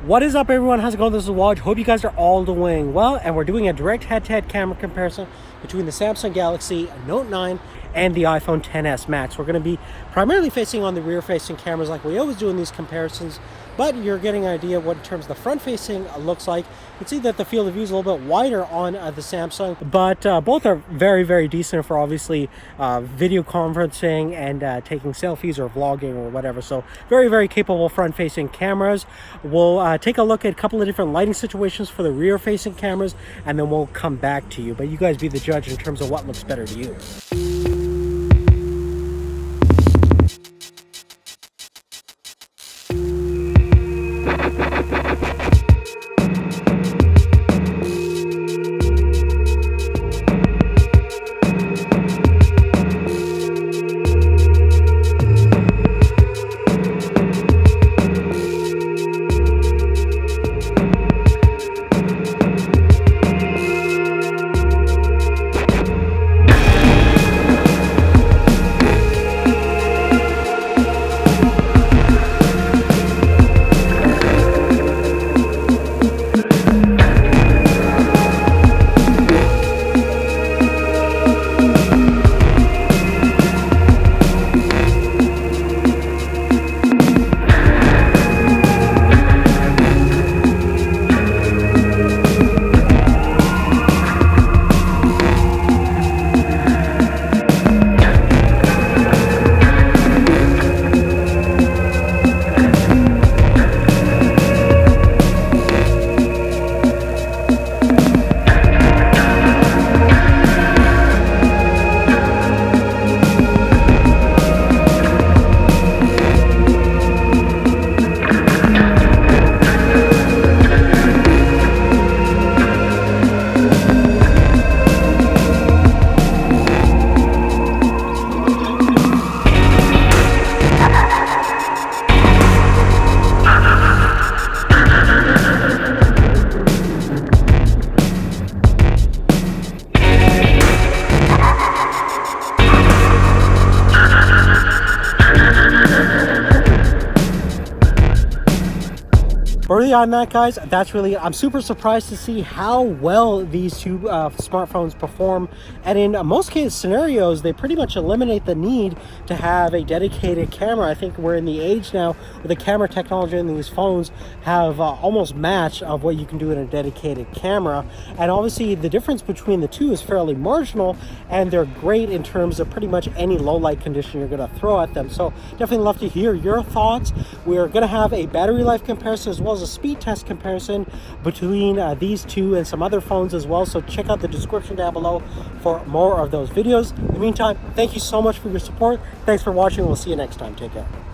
What is up, everyone? How's it going? This is Waj. Hope you guys are all doing well, and we're doing a direct head-to-head camera comparison between the Samsung Galaxy Note 9 and the iPhone XS Max. We're going to be primarily facing on the rear-facing cameras like we always do in these comparisons, but you're getting an idea of what in terms of the front-facing looks like. You can see that the field of view is a little bit wider on the Samsung, but both are very, very decent for obviously video conferencing and taking selfies or vlogging or whatever. So very, very capable front-facing cameras. We'll take a look at a couple of different lighting situations for the rear-facing cameras, and then we'll come back to you. But you guys be the judge in terms of what looks better to you. Early on that, guys, I'm super surprised to see how well these two smartphones perform, and in most scenarios they pretty much eliminate the need to have a dedicated camera. I think we're in the age now where the camera technology in these phones have almost matched of what you can do in a dedicated camera, and obviously the difference between the two is fairly marginal, and they're great in terms of pretty much any low light condition you're going to throw at them. So definitely love to hear your thoughts. We're going to have a battery life comparison as well as a speed test comparison between these two and some other phones as well, so check out the description down below for more of those videos. In the meantime, thank you so much for your support. Thanks for watching. We'll see you next time. Take care.